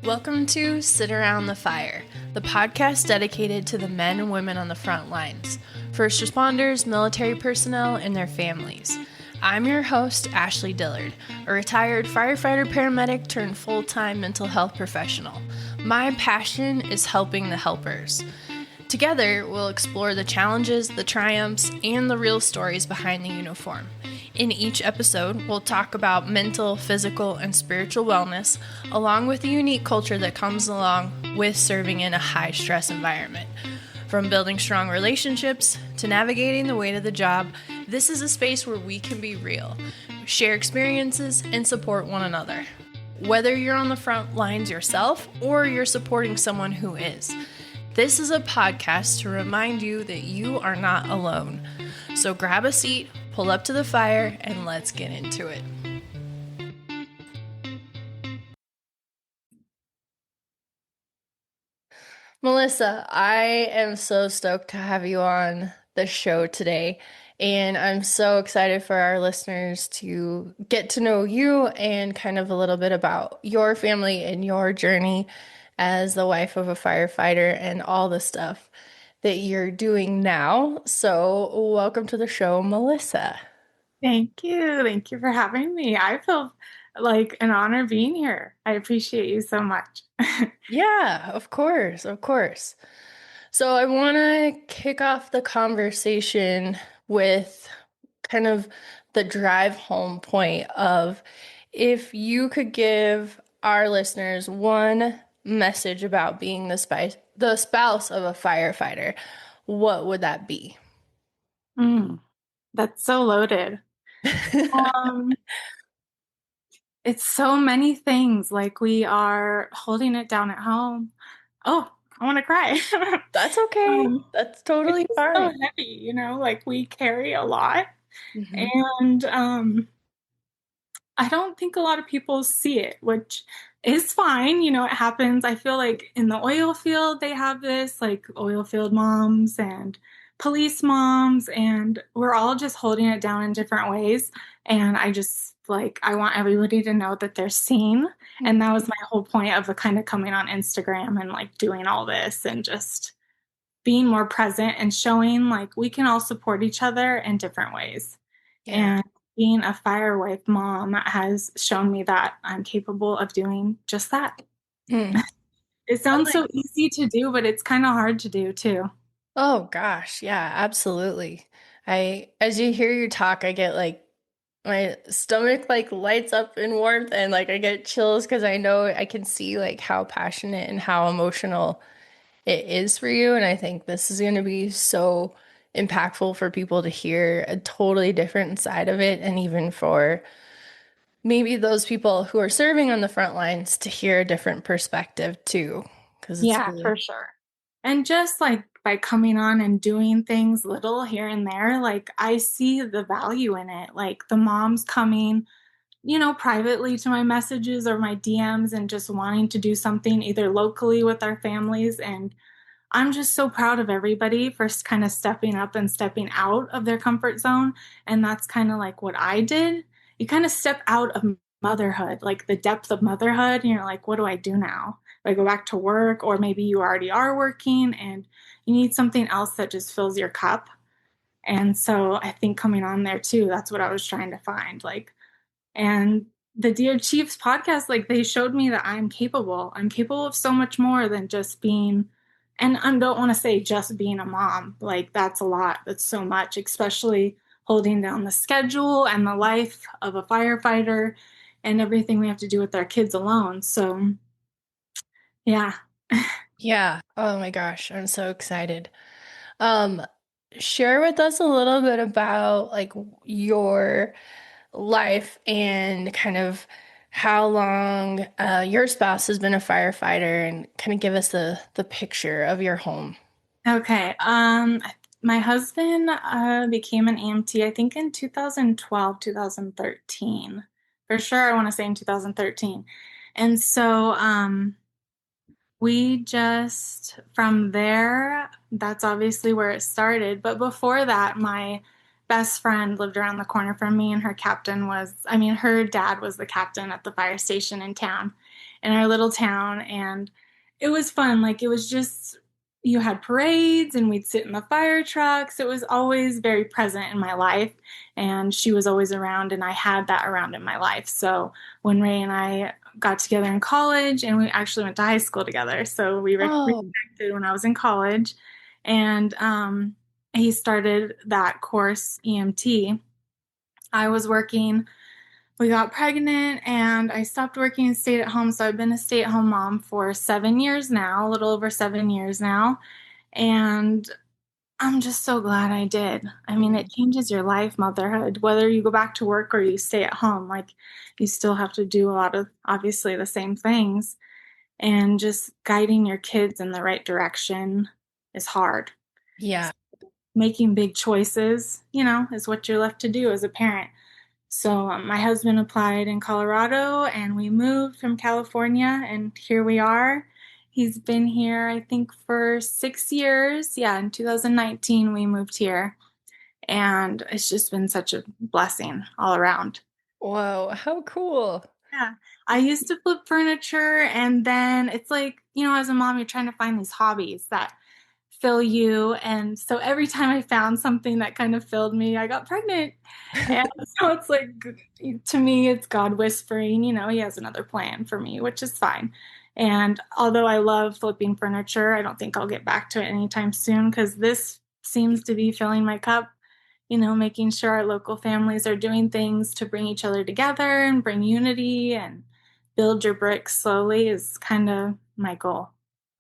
Welcome to Sit Around the Fire, the podcast dedicated to the men and women on the front lines, first responders, military personnel, and their families. I'm your host, Ashley Dillard, a retired firefighter paramedic turned full-time mental health professional. My passion is helping the helpers. Together, we'll explore the challenges, the triumphs, and the real stories behind the uniform. In each episode, we'll talk about mental, physical, and spiritual wellness, along with the unique culture that comes along with serving in a high-stress environment. From building strong relationships to navigating the weight of the job, this is a space where we can be real, share experiences, and support one another. Whether you're on the front lines yourself or you're supporting someone who is, this is a podcast to remind you that you are not alone. So grab a seat, pull up to the fire, and let's get into it. Melissa, I am so stoked to have you on the show today. And I'm so excited for our listeners to get to know you and kind of a little bit about your family and your journey as the wife of a firefighter and all the stuff that you're doing now. So, welcome to the show, Melissa. Thank you. Thank you for having me. I feel like an honor being here. I appreciate you so much. Yeah, of course, of course. So I want to kick off the conversation with kind of the drive home point of if you could give our listeners one message about being the spouse of a firefighter, what would that be? That's so loaded. Um, it's so many things. Like we are holding it down at home. Oh, I want to cry. That's okay. That's totally It's so fine. heavy, like we carry a lot. Mhm. And I don't think a lot of people see it, which is fine. It happens. I feel like in the oil field, they have this, like oil field moms and police moms, and we're all just holding it down in different ways. And I want everybody to know that they're seen. And that was my whole point of the kind of coming on Instagram and like doing all this and just being more present and showing like we can all support each other in different ways. Yeah. And being a firewife mom has shown me that I'm capable of doing just that. Hmm. It I sounds like so easy to do, but it's kind of hard to do too. Oh gosh, yeah, absolutely. As you hear you talk, I get like my stomach like lights up in warmth and like I get chills because I know I can see like how passionate and how emotional it is for you. And I think this is going to be so impactful for people to hear a totally different side of it. And even for maybe those people who are serving on the front lines to hear a different perspective too. Because it's Yeah, really, for sure. And just like by coming on and doing things little here and there, like I see the value in it. Like the moms coming, privately to my messages or my DMs and just wanting to do something either locally with our families. And I'm just so proud of everybody for kind of stepping up and stepping out of their comfort zone. And that's kind of like what I did. You kind of step out of motherhood, like the depth of motherhood, and you're like, what do I do now? Do I go back to work? Or maybe you already are working and you need something else that just fills your cup. And so I think coming on there too, that's what I was trying to find. And the Dear Chiefs podcast, like they showed me that I'm capable. I'm capable of so much more than just being, and I don't want to say just being a mom. Like that's a lot. That's so much, especially holding down the schedule and the life of a firefighter and everything we have to do with our kids alone. So, yeah. yeah. Oh my gosh, I'm so excited. Um, Share with us a little bit about like your life and kind of how long your spouse has been a firefighter and kind of give us the picture of your home. Okay. My husband became an EMT, I think in 2012, 2013. For sure, I want to say in 2013. And so we just, from there, that's obviously where it started. But before that, my best friend lived around the corner from me, and her dad was the captain at the fire station in town. in our little town. And it was fun. Like it was just, you had parades and we'd sit in the fire trucks. It was always very present in my life. And she was always around, and I had that around in my life. So when Ray and I got together in college, and we actually went to high school together. So we Oh, reconnected when I was in college. And he started that course, EMT. I was working, we got pregnant, and I stopped working and stayed at home. So I've been a stay-at-home mom for 7 years now, a little over 7 years now. And I'm just so glad I did. I mean, it changes your life, motherhood, whether you go back to work or you stay at home. Like, you still have to do a lot of obviously the same things. And just guiding your kids in the right direction is hard. yeah. Making big choices, is what you're left to do as a parent. So my husband applied in Colorado, and we moved from California, and here we are. He's been here, I think, for 6 years. Yeah, in 2019 we moved here, and it's just been such a blessing all around. Whoa, how cool. Yeah. I used to flip furniture, and then it's like, as a mom, you're trying to find these hobbies that fill you. And so every time I found something that kind of filled me, I got pregnant. And so it's like, to me, it's God whispering, He has another plan for me, which is fine. And although I love flipping furniture, I don't think I'll get back to it anytime soon, because this seems to be filling my cup. Making sure our local families are doing things to bring each other together and bring unity and build your bricks slowly is kind of my goal.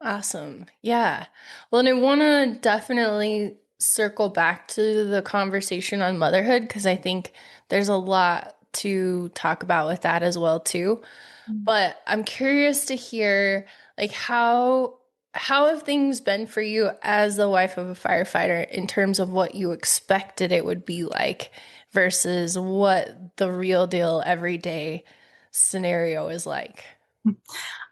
Awesome. Yeah. Well, and I want to definitely circle back to the conversation on motherhood because I think there's a lot to talk about with that as well too. But I'm curious to hear like how have things been for you as the wife of a firefighter in terms of what you expected it would be like versus what the real deal everyday scenario is like?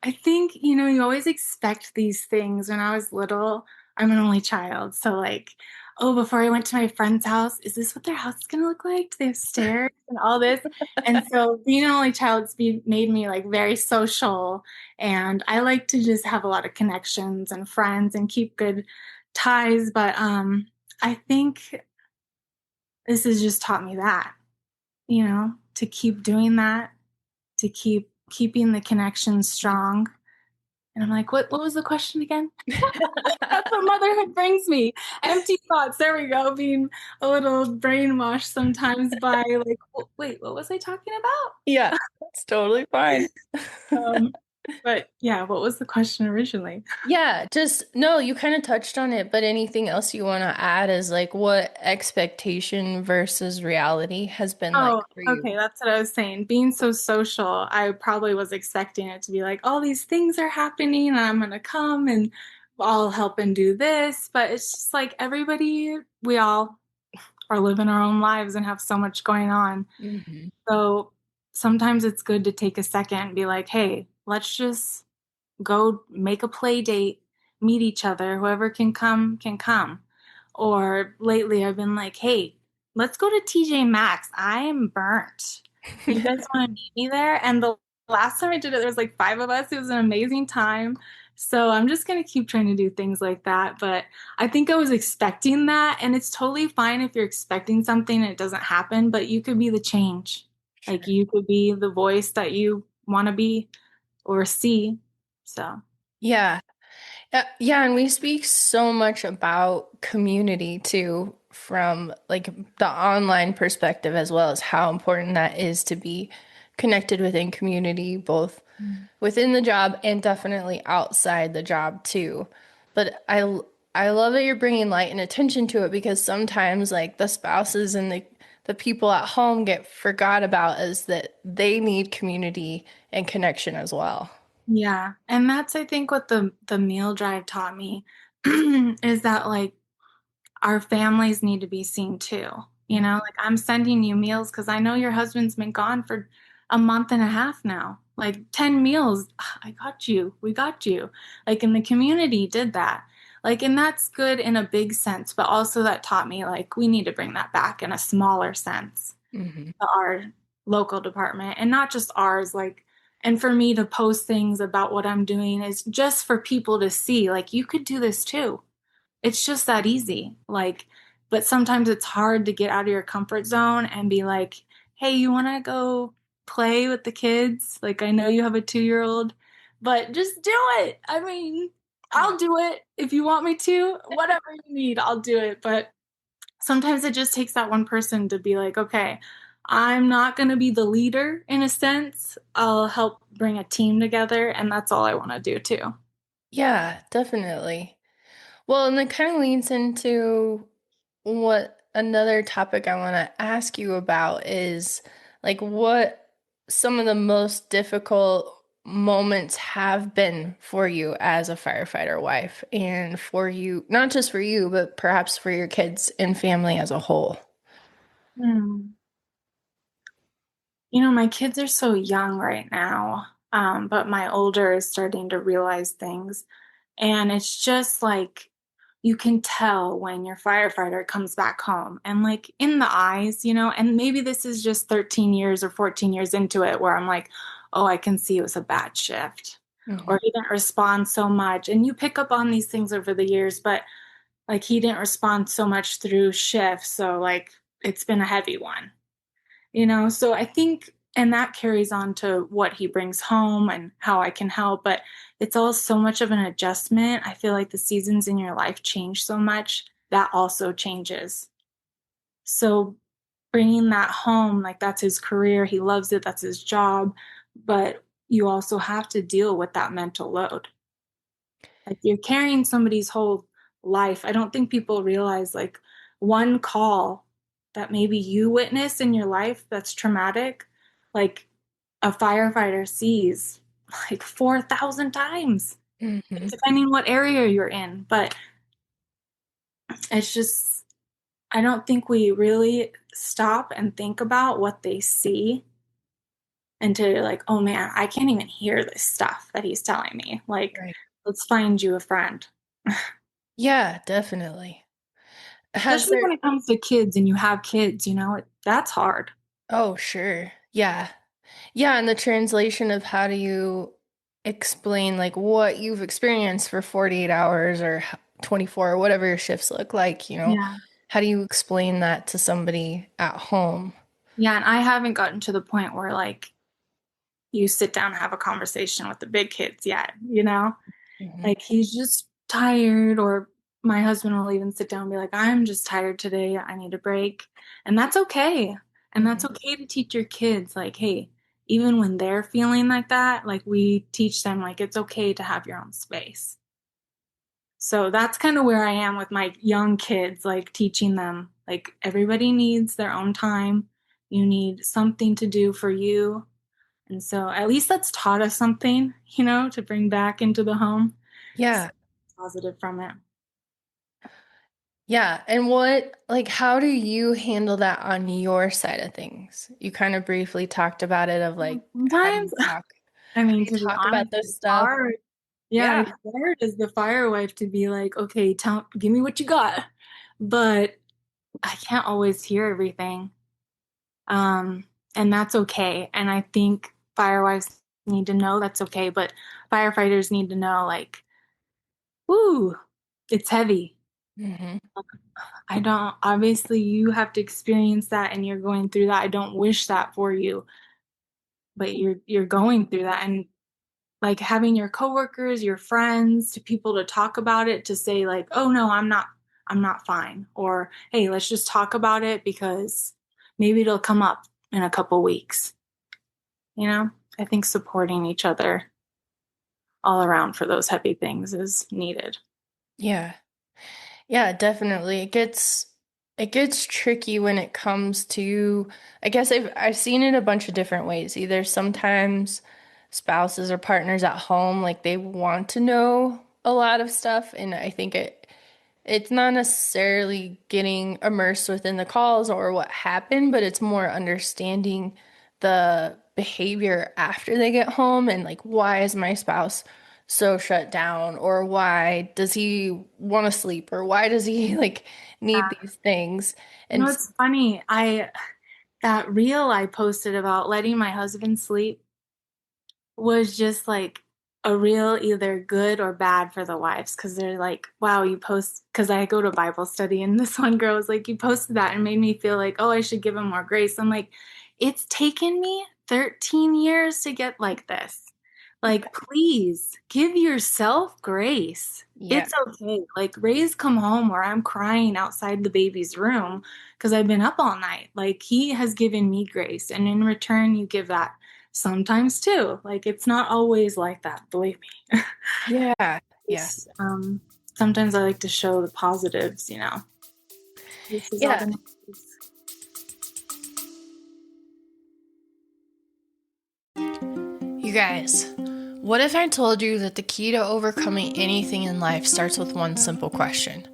I think, you always expect these things. When I was little, I'm an only child. So, like, oh, before I went to my friend's house, is this what their house is going to look like? Do they have stairs and all this? And so, being an only child made me like very social. And I like to just have a lot of connections and friends and keep good ties. But I think this has just taught me that, to keep doing that, to keep keeping the connections strong. And I'm like, what was the question again? That's what motherhood brings me. Empty thoughts. There we go. Being a little brainwashed sometimes by like, wait, what was I talking Yeah, that's totally fine. about? But yeah, what was the question originally? Yeah, just no, you kind of touched on it, but anything else you want to add is like what expectation versus reality has been like Oh, for you? okay. That's what I was saying. Being so social, I probably was expecting it to be like, all these things are happening, and I'm going to come and I'll help and do this. But it's just like we all are living our own lives and have so much going on. Hmm. So sometimes it's good to take a second and be like, hey, let's just go make a play date, meet each other. Whoever can come, can come. Or lately, I've been like, hey, let's go to TJ Maxx. I am burnt. You guys want to meet me there? And the last time I did it, there was like five of us. It was an amazing time. So I'm just going to keep trying to do things like that. But I think I was expecting that. And it's totally fine if you're expecting something and it doesn't happen, but you could be the change. Like Sure. you could be the voice that you want to be or see. So, Yeah. Yeah, and we speak so much about community too, from like the online perspective as well as how important that is to be connected within community, both within the job and definitely outside the job too. But I love that you're bringing light and attention to it because sometimes like the spouses and the people at home get forgot about as that they need community and connection as well. yeah. And that's, I think, what the meal drive taught me is that like our families need to be seen too. Like I'm sending you meals because I know your husband's been gone for a month and a half now. Like 10 meals. I got you. We got you. Like, in the community did that. Like, and that's good in a big sense, but also that taught me like we need to bring that back in a smaller sense Hmm. to our local department, and not just ours, like And for me to post things about what I'm doing is just for people to see, like, you could do this too. It's just that easy. Like, but sometimes it's hard to get out of your comfort zone and be like, hey, you want to go play with the kids? Like, I know you have a 2-year-old, but just do it. I mean, Yeah. I'll do it if you want me to. Whatever you need, I'll do it. But sometimes it just takes that one person to be like, okay, I'm not going to be the leader in a sense. I'll help bring a team together, and that's all I want to do too. Yeah, definitely. Well, and it kind of leads into what another topic I want to ask you about is like what some of the most difficult moments have been for you as a firefighter wife and for you, not just for you, but perhaps for your kids and family as a whole. Hmm. You know, my kids are so young right now, but my older is starting to realize things. And it's just like you can tell when your firefighter comes back home and like in the eyes, and maybe this is just 13 years or 14 years into it where I'm like, oh, I can see it was a bad shift or Hmm. he didn't respond so much. And you pick up on these things over the years, but like he didn't respond so much through shifts. So like it's been a heavy one. So I think, and that carries on to what he brings home and how I can help, but it's all so much of an adjustment. I feel like the seasons in your life change so much, that also changes. So bringing that home, like that's his career, he loves it, that's his job, but you also have to deal with that mental load. Like you're carrying somebody's whole life. I don't think people realize like one call that maybe you witness in your life that's traumatic, like a firefighter sees like 4,000 times, Hmm. depending what area you're in. But it's just, I don't think we really stop and think about what they see until like, oh man, I can't even hear this stuff that he's telling me. Like, Right. let's find you a friend. Yeah, definitely. Has Especially there, when it comes to kids and you have kids, that's hard. oh, sure. Yeah. Yeah, and the translation of how do you explain like what you've experienced for 48 hours or 24 or whatever your shifts look like, Yeah. how do you explain that to somebody at home? Yeah, and I haven't gotten to the point where like you sit down and have a conversation with the big kids yet. Hmm. Like he's just tired, or my husband will even sit down and be like, I'm just tired today. I need a break. And that's okay. And that's Hmm. okay to teach your kids, like, hey, even when they're feeling like that, like we teach them, like, it's okay to have your own space. So that's kind of where I am with my young kids, like teaching them, like, everybody needs their own time. You need something to do for you. And so at least that's taught us something, to bring back into the home. So Yeah. positive from it. Yeah. And like, how do you handle that on your side of things? You kind of briefly talked about it of like, how do Sometimes, you talk? I How do mean, you to be talk about honest, this it's stuff? hard. Yeah, Yeah. it's hard as the fire wife to be like, okay, give me what you got. But I can't always hear everything. Um, and that's okay. And I think firewives need to know that's okay, but firefighters need to know, like, whoo, it's heavy. Hmm. I don't, obviously, you have to experience that and you're going through that. I don't wish that for you, but you're going through that. And like having your coworkers, your friends, to people to talk about it, to say like, "Oh no, I'm not fine," or "Hey, let's just talk about it because maybe it'll come up in a couple weeks." I think supporting each other all around for those heavy things is needed. Yeah. Yeah, definitely. It gets tricky when it comes to, I guess I've seen it a bunch of different ways. Either sometimes spouses or partners at home like they want to know a lot of stuff, and I think it's not necessarily getting immersed within the calls or what happened, but it's more understanding the behavior after they get home and like, why is my spouse so shut down? Or why does he want to sleep? Or why does he like need Yeah. these things? You know, And it's funny. That reel I posted about letting my husband sleep, was just like a real either good or bad for the wives because they're like, wow, you post, because I go to Bible study and this one girl was like, you posted that and made me feel like, oh, I should give him more grace. I'm like, it's taken me 13 years to get like this. Like, please give yourself grace. Yeah. It's okay. Like, Ray's come home where I'm crying outside the baby's room because I've been up all night. Like, he has given me grace. And in return, you give that sometimes too. Like, it's not always like that, believe me. Yeah. Yeah. It's, sometimes I like to show the positives, This is all Yeah. the negatives. You guys, what if I told you that the key to overcoming anything in life starts with one simple question?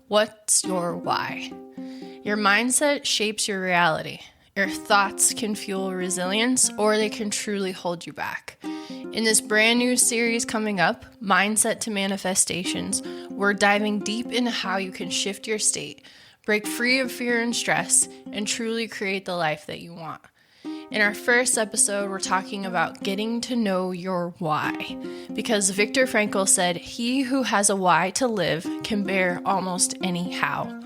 What's your why? Your mindset shapes your reality. Your thoughts can fuel resilience or they can truly hold you back. In this brand new series coming up, Mindset to Manifestations, we're diving deep into how you can shift your state, break free of fear and stress, and truly create the life that you want. In our first episode, we're talking about getting to know your why. Because Viktor Frankl said, "He who has a why to live can bear almost any how."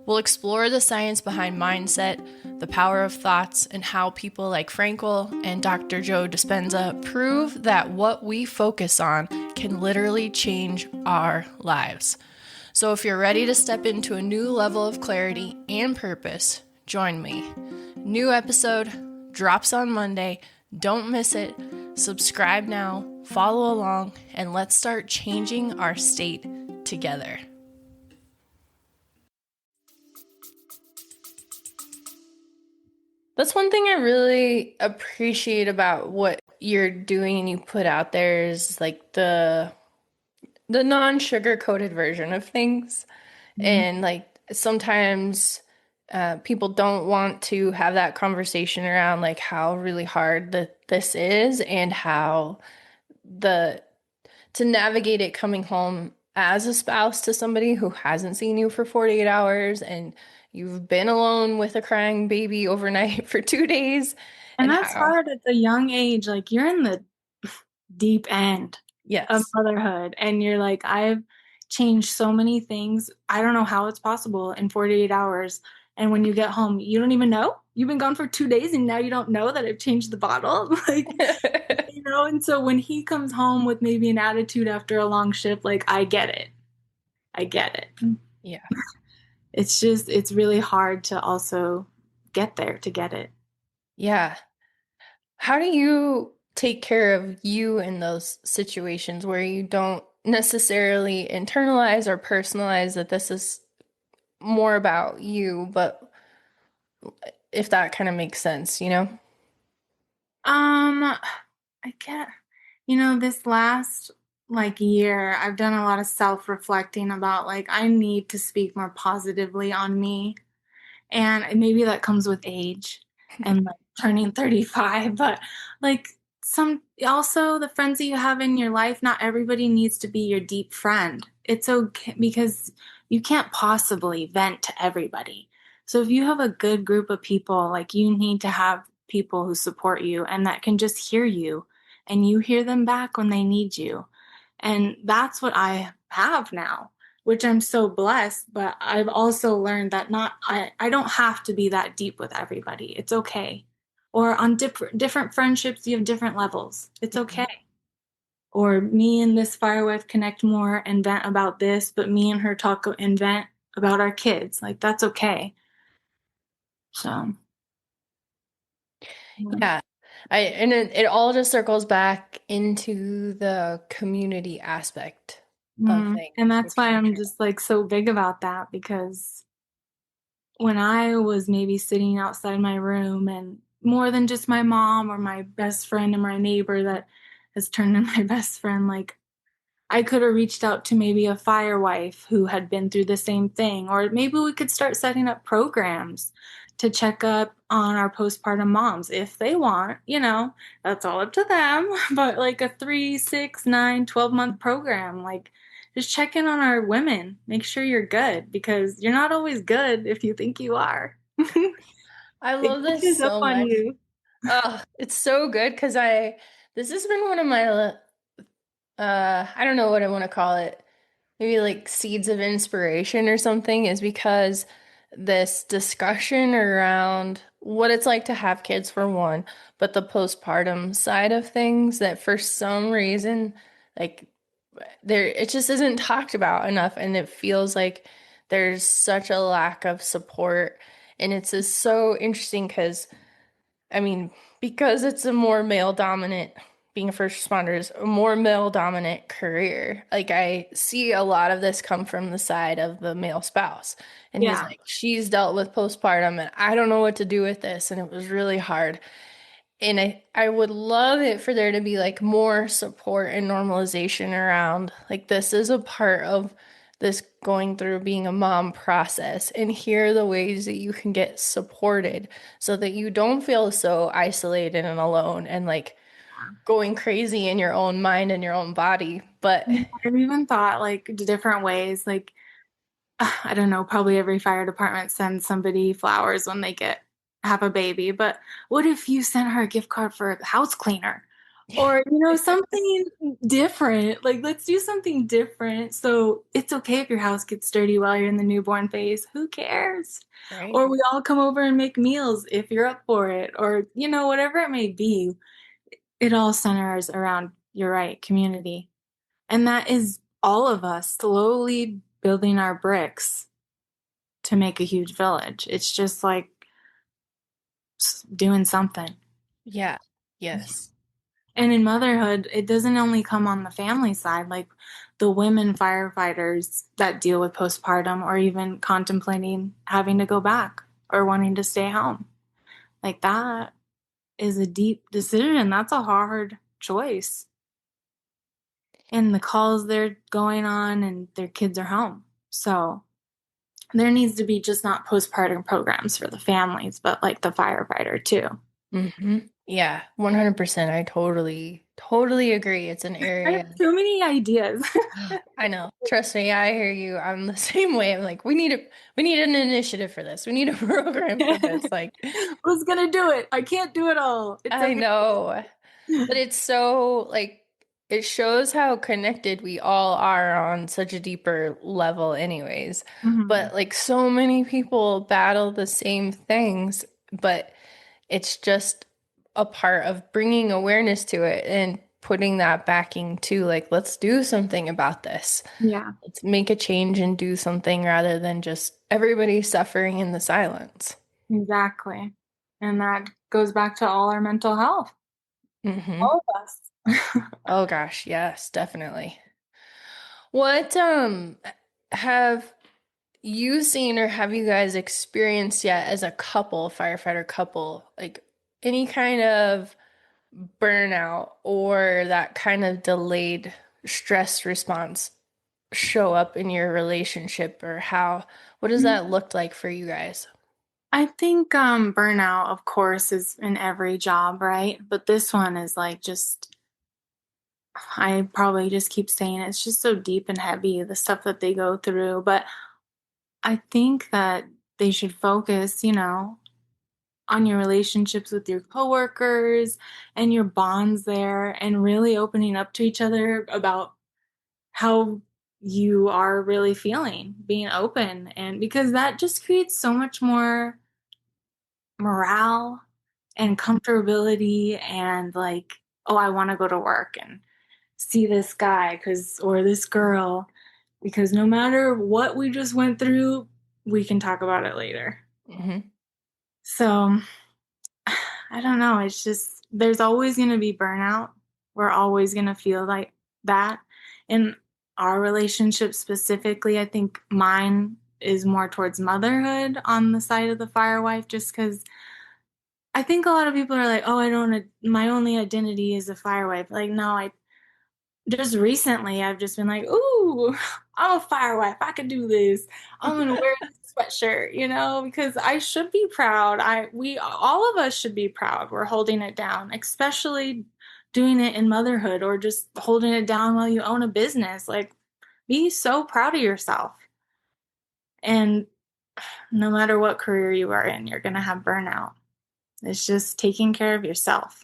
We'll explore the science behind mindset, the power of thoughts, and how people like Frankl and Dr. Joe Dispenza prove that what we focus on can literally change our lives. So if you're ready to step into a new level of clarity and purpose, join me. New episode drops on Monday. Don't miss it. Subscribe now, follow along, and let's start changing our state together. That's one thing I really appreciate about what you're doing and you put out there is like the non-sugar coated version of things. Mhm. And like sometimes people don't want to have that conversation around like how really hard this is and how the to navigate it coming home as a spouse to somebody who hasn't seen you for 48 hours and you've been alone with a crying baby overnight for 2 days And and that's how, hard at the young age. Like, you're in the deep end of yes. motherhood, and you're like, I've changed so many things. I don't know how it's possible in 48 hours. And when you get home, you don't even know. You've been gone for 2 days and now you don't know that I've changed the bottle. Like, and so when he comes home with maybe an attitude after a long shift, like, I get it. I get it. Yeah. It's just, it's really hard to also get there to get it. Yeah. How do you take care of you in those situations where you don't necessarily internalize or personalize that this is more about you, but if that kind of makes sense, you know? I get, this last like year, I've done a lot of self-reflecting about like I need to speak more positively on me. And maybe that comes with age and like turning 35, but like some also the friends that you have in your life, not everybody needs to be your deep friend. It's okay because you can't possibly vent to everybody. So if you have a good group of people, like you need to have people who support you and that can just hear you and you hear them back when they need you. And that's what I have now, which I'm so blessed. But I've also learned that I don't have to be that deep with everybody. It's okay. Or on different friendships, you have different levels. It's okay. Or me and this firewife connect more and vent about this, but me and her talk and vent about our kids. Like, that's okay. So, yeah. Yeah. It all just circles back into the community aspect of things, And that's which why is I'm true. just like so big about that because when I was maybe sitting outside my room and more than just my mom or my best friend and my neighbor that has turned into my best friend, like I could have reached out to maybe a fire wife who had been through the same thing, or maybe we could start setting up programs to check up on our postpartum moms if they want, that's all up to them. But like a 3, 6, 9, 12-month program, like just check in on our women, make sure you're good because you're not always good if you think you are. I It love this catches up so on much. you. Oh, it's so good because I This has been one of my, I don't know what I want to call it, maybe like seeds of inspiration or something, is because this discussion around what it's like to have kids for one, but the postpartum side of things that for some reason, like there, it just isn't talked about enough, and it feels like there's such a lack of support. And it's just so interesting because I mean, because it's a more male dominant, being a first responder is a more male dominant career. Like, I see a lot of this come from the side of the male spouse. And he's Yeah. like, she's dealt with postpartum and I don't know what to do with this. And it was really hard. And I would love it for there to be like more support and normalization around like this is a part of this going through being a mom process, and here are the ways that you can get supported so that you don't feel so isolated and alone and like going crazy in your own mind and your own body. But I've even thought like different ways, like I don't know, probably every fire department sends somebody flowers when they get have a baby, but what if you sent her a gift card for a house cleaner? Or, something different. Like, let's do something different. So it's okay if your house gets dirty while you're in the newborn phase. Who cares? right? Or we all come over and make meals if you're up for it. Or, whatever it may be, it all centers around, you're right, community. And that is all of us slowly building our bricks to make a huge village. It's just like doing something. Yeah. Yes. And in motherhood, it doesn't only come on the family side, like the women firefighters that deal with postpartum or even contemplating having to go back or wanting to stay home. Like that is a deep decision. That's a hard choice. And the calls they're going on and their kids are home. So there needs to be just not postpartum programs for the families, but like the firefighter too. Hmm. Yeah, 100%. I totally agree. It's an I have area. so many ideas. I know. Trust me, I hear you. I'm the same way. I'm like, we need an initiative for this. We need a program for this. Like, Who's gonna do it? I can't do it all. It's I okay. know. But it's so like it shows how connected we all are on such a deeper level anyways. Mhm. But like so many people battle the same things, but it's just a part of bringing awareness to it and putting that backing to like let's do something about this. Yeah, Let's make a change and do something rather than just everybody suffering in the silence. exactly. And that goes back to all our mental health. Hmm. All of us. Oh gosh, yes, definitely. What have you seen or have you guys experienced yet as a couple, firefighter couple, like any kind of burnout or that kind of delayed stress response show up in your relationship, or what does that look like for you guys? I think burnout, of course, is in every job, right? But this one is like just, I probably just keep saying it, it's just so deep and heavy, the stuff that they go through. But I think that they should focus, on your relationships with your coworkers and your bonds there and really opening up to each other about how you are really feeling, being open. And because that just creates so much more morale and comfortability and like, oh, I want to go to work and see this guy because or this girl because no matter what we just went through, we can talk about it later. Hmm. So I don't know. It's just there's always going to be burnout. We're always going to feel like that. In our relationship specifically, I think mine is more towards motherhood on the side of the firewife, just because I think a lot of people are like, oh, I don't, my only identity is a firewife. Like, no, I just recently I've just been like, ooh, I'm a firewife. I could do this. I'm gonna wear this sweatshirt, because I should be proud. We all of us should be proud. We're holding it down, especially doing it in motherhood or just holding it down while you own a business. Like, be so proud of yourself. And no matter what career you are in, you're gonna have burnout. It's just taking care of yourself.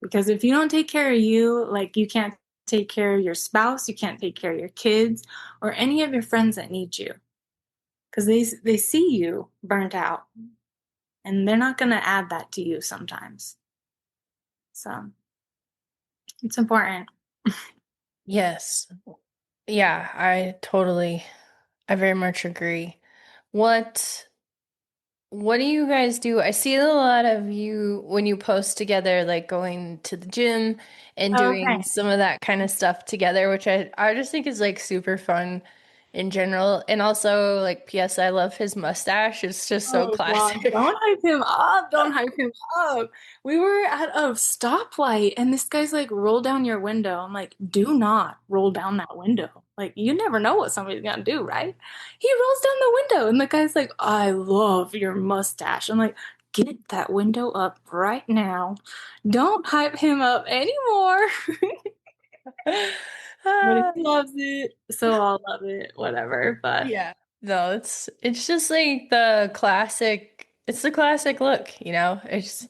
Because if you don't take care of you, like you can't take care of your spouse, you can't take care of your kids or any of your friends that need you. Because they see you burnt out and they're not going to add that to you sometimes. So it's important. Yes. Yeah, I very much agree. What What do you guys do? I see a lot of you when you post together, like going to the gym and doing Okay. some of that kind of stuff together, which I just think is like super fun in general. And also, like, P.S. I love his mustache. It's just so Oh God, classic. don't hype him up. Don't hype him up. We were at a stoplight and this guy's like, roll down your window. I'm like, do not roll down that window. Like, you never know what somebody's gonna do, right? He rolls down the window and the guy's like, I love your mustache. I'm like, get that window up right now. Don't hype him up anymore. But if Ah, he loves it, so I'll love it, whatever. But yeah. No, it's just like it's the classic look, you know? It's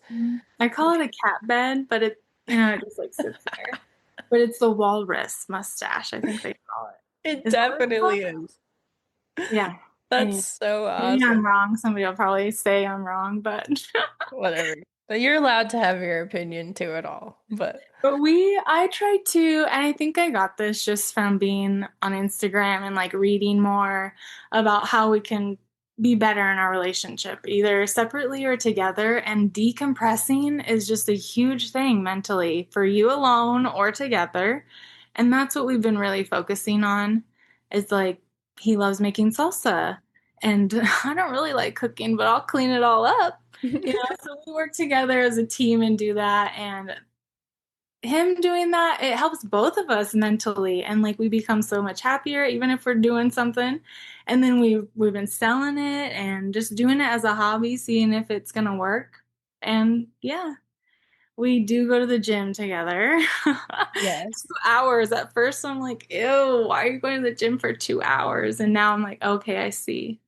I call it a cat bed, but it just like sits there. But it's the walrus mustache, I think they call it it. Is that what it's called? definitely is. Yeah. That's Anyway, so maybe awesome. I'm wrong. Somebody will probably say I'm wrong, but Whatever. But you're allowed to have your opinion to it all. But But I tried to, and I think I got this just from being on Instagram and like reading more about how we can be better in our relationship, either separately or together. And decompressing is just a huge thing mentally for you alone or together. And that's what we've been really focusing on is like he loves making salsa. And I don't really like cooking, but I'll clean it all up. So we work together as a team and do that. And him doing that, it helps both of us mentally and like we become so much happier even if we're doing something. And then we've been selling it and just doing it as a hobby, seeing if it's gonna work. And yeah, we do go to the gym together. yes. 2 hours. At first I'm like, ew, why are you going to the gym for 2 hours? And now I'm like, okay, I see.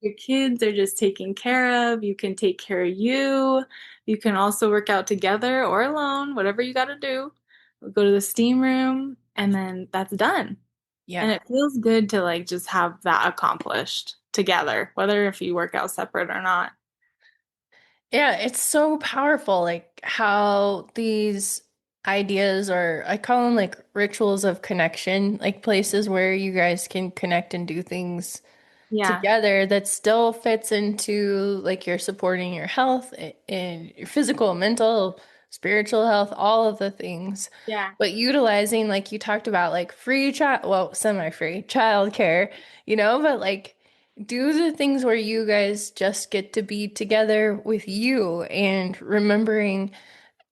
Your kids are just taken care of. You can take care of you. You can also work out together or alone, whatever you got to do. We'll go to the steam room and then that's done. And Yeah. it feels good to like just have that accomplished together, whether if you work out separate or not. Yeah, it's so powerful, like how these ideas or I call them like rituals of connection, like places where you guys can connect and do things Yeah. together that still fits into like you're supporting your health and your physical, mental, spiritual health, all of the things. Yeah. But utilizing, like you talked about, like free child, well, semi-free childcare, but like do the things where you guys just get to be together with you and remembering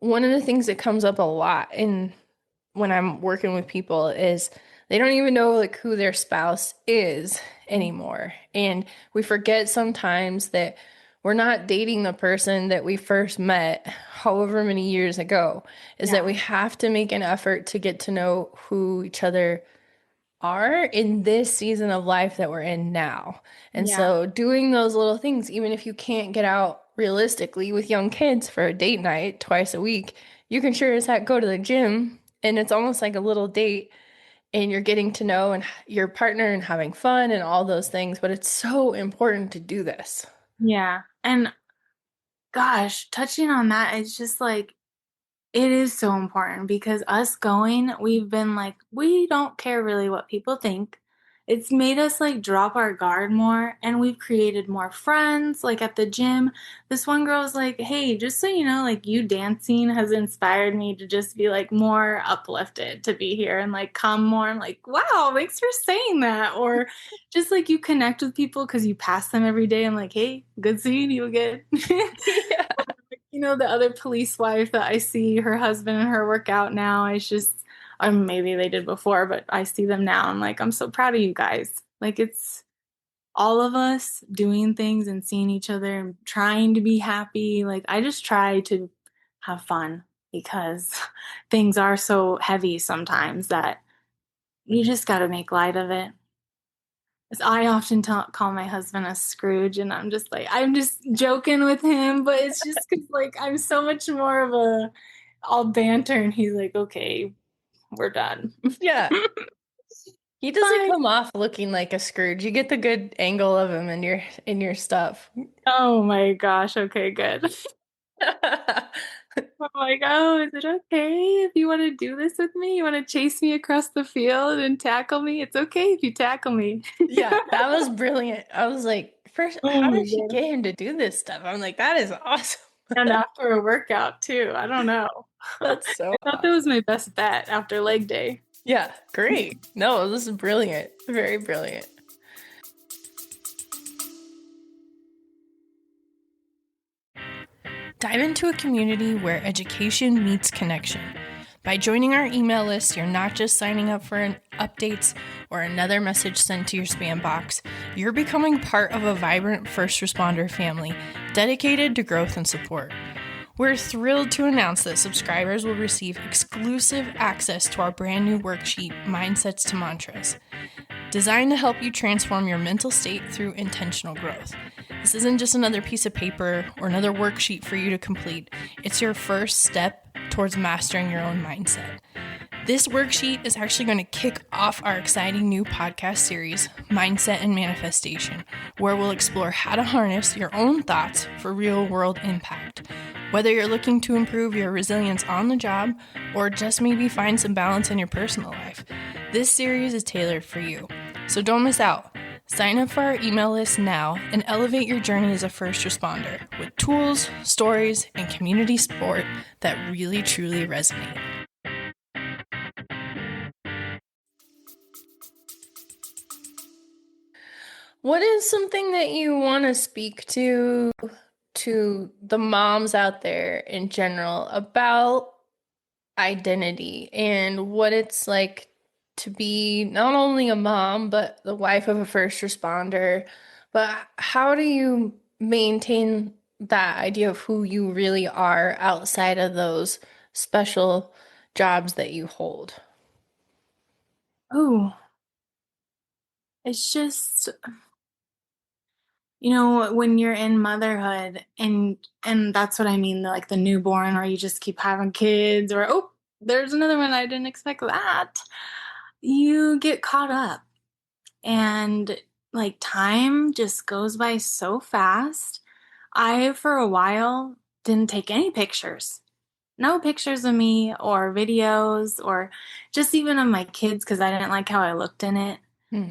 one of the things that comes up a lot in when I'm working with people is they don't even know like who their spouse is anymore. And we forget sometimes that we're not dating the person that we first met however many years ago, is that Yeah. we have to make an effort to get to know who each other are in this season of life that we're in now. And Yeah. so doing those little things, even if you can't get out realistically with young kids for a date night twice a week, you can sure as heck go to the gym and it's almost like a little date and you're getting to know and your partner and having fun and all those things. But it's so important to do this. Yeah. And gosh, touching on that, it's just like it is so important because us going, we've been like, we don't care really what people think. It's made us like drop our guard more and we've created more friends. Like at the gym, this one girl was like, hey, just so you know, like you dancing has inspired me to just be like more uplifted to be here and like come more. I'm like, wow, thanks for saying that. Or just like you connect with people because you pass them every day. I'm like, hey, good seeing you again. Yeah. The other police wife that I see, her husband and her work out now. Maybe they did before, but I see them now. I'm like, I'm so proud of you guys. Like, it's all of us doing things and seeing each other and trying to be happy. Like, I just try to have fun because things are so heavy sometimes that you just got to make light of it. I often call my husband a Scrooge, and I'm just joking with him, but it's just because like I'm so much more of a all banter, and he's like, okay, we're done. Yeah. He doesn't Bye. come off looking like a Scrooge. You get the good angle of him in your stuff. Oh my gosh. Okay, good. I'm like, oh, is it okay if you want to do this with me? You want to chase me across the field and tackle me? It's okay if you tackle me. Yeah, that was brilliant. I was like, first, Oh how my did she God. get him to do this stuff? I'm like, that is awesome. And after a workout too. I don't know. That's so I thought that awesome. was my best bet after leg day. Yeah, great. No, this is brilliant. Very brilliant. Dive into a community where education meets connection. By joining our email list, you're not just signing up for updates or another message sent to your spam box. You're becoming part of a vibrant first responder family dedicated to growth and support. We're thrilled to announce that subscribers will receive exclusive access to our brand new worksheet, Mindsets to Mantras, designed to help you transform your mental state through intentional growth. This isn't just another piece of paper or another worksheet for you to complete. It's your first step towards mastering your own mindset. This worksheet is actually going to kick off our exciting new podcast series, Mindset and Manifestation, where we'll explore how to harness your own thoughts for real-world impact. Whether you're looking to improve your resilience on the job or just maybe find some balance in your personal life, this series is tailored for you. So don't miss out. Sign up for our email list now and elevate your journey as a first responder with tools, stories, and community support that really truly resonate. What is something that you want to speak to the moms out there in general about identity and what it's like to be not only a mom, but the wife of a first responder? But how do you maintain that idea of who you really are outside of those special jobs that you hold? Oh, it's just, when you're in motherhood and that's what I mean, like the newborn, or you just keep having kids, or oh, there's another one, I didn't expect that. You get caught up, and like time just goes by so fast. I, for a while, didn't take any pictures. No pictures of me or videos or just even of my kids because I didn't like how I looked in it. Hmm.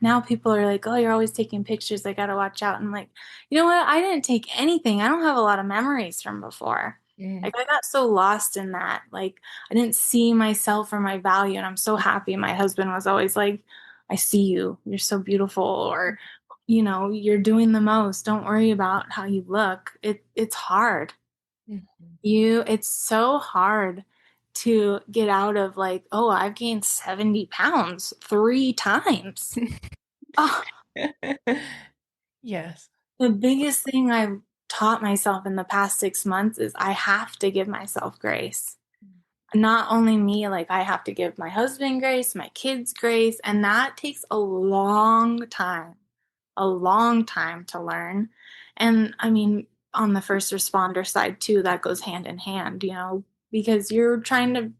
Now people are like, oh, you're always taking pictures. I got to watch out. And I'm like, you know what? I didn't take anything. I don't have a lot of memories from before. Mm. Like, I got so lost in that. Like, I didn't see myself or my value. And I'm so happy. My husband was always like, I see you. You're so beautiful. Or, you're doing the most. Don't worry about how you look. It's hard. Mhm. It's so hard to get out of like, oh, I've gained 70 pounds 3 times. Oh, Yes. the biggest thing I've taught myself in the past 6 months is I have to give myself grace. Not only me, like I have to give my husband grace, my kids grace, and that takes a long time to learn. And I mean, on the first responder side too, that goes hand in hand, because you're trying to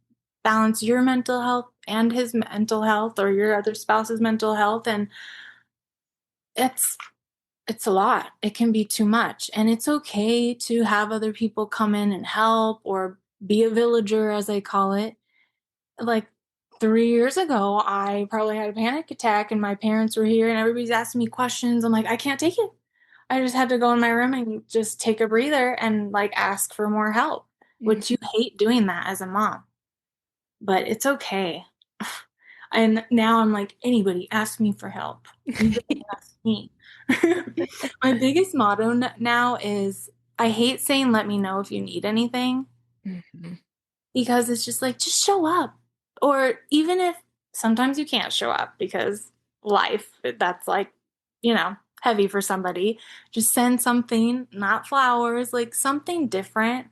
balance your mental health and his mental health or your other spouse's mental health. And it's it's a lot. It can be too much. And it's okay to have other people come in and help or be a villager, as I call it. Like 3 years ago, I probably had a panic attack and my parents were here and everybody's asking me questions. I'm like, I can't take it. I just had to go in my room and just take a breather and like ask for more help, Mm. which you hate doing that as a mom, but it's okay. And now I'm like, anybody ask me for help. You guys ask me. My biggest motto now is I hate saying, let me know if you need anything, Mhm. because it's just like, just show up. Or even if sometimes you can't show up because life, that's like, heavy for somebody, just send something, not flowers, like something different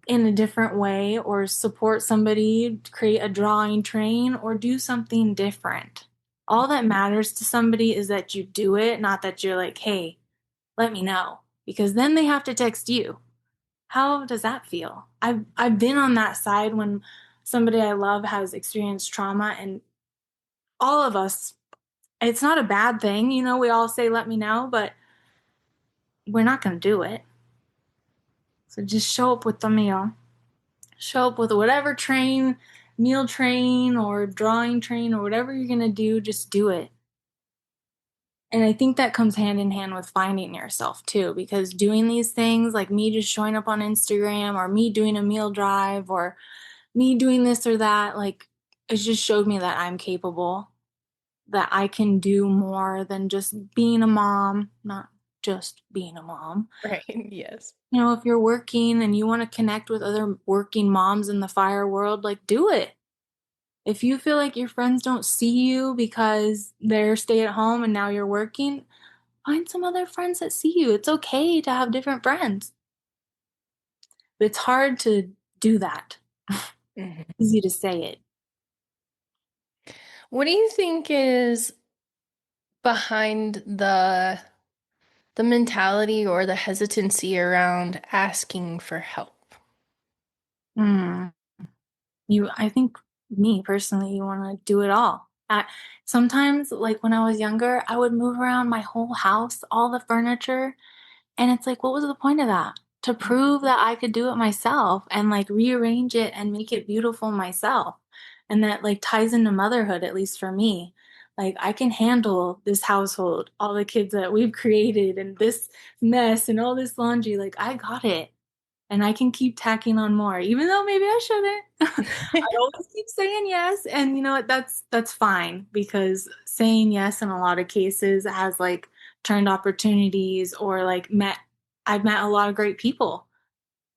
in a different way, or support somebody, create a drawing train, or do something different. All that matters to somebody is that you do it, not that you're like, hey, let me know. Because then they have to text you. How does that feel? I've been on that side when somebody I love has experienced trauma, and all of us, it's not a bad thing, we all say let me know, but we're not going to do it. So just show up with the meal. Show up with whatever train, meal train or drawing train or whatever you're going to do, just do it. And I think that comes hand in hand with finding yourself too, because doing these things like me just showing up on Instagram or me doing a meal drive or me doing this or that, like it just showed me that I'm capable, that I can do more than just being a mom, not just being a mom. Right. Yes. If you're working and you want to connect with other working moms in the fire world, like do it. If you feel like your friends don't see you because they're stay at home and now you're working, find some other friends that see you. It's okay to have different friends. But it's hard to do that. Mhm. Easy to say it. What do you think is behind the mentality or the hesitancy around asking for help? Hmm. I think me personally, you want to do it all. Sometimes, like when I was younger, I would move around my whole house, all the furniture, and it's like, what was the point of that? To prove that I could do it myself and like rearrange it and make it beautiful myself. And that like ties into motherhood, at least for me. Like I can handle this household, all the kids that we've created and this mess and all this laundry. Like I got it. And I can keep tacking on more, even though maybe I shouldn't. I always keep saying yes. And you know what? That's fine because saying yes in a lot of cases has like turned opportunities or like I've met a lot of great people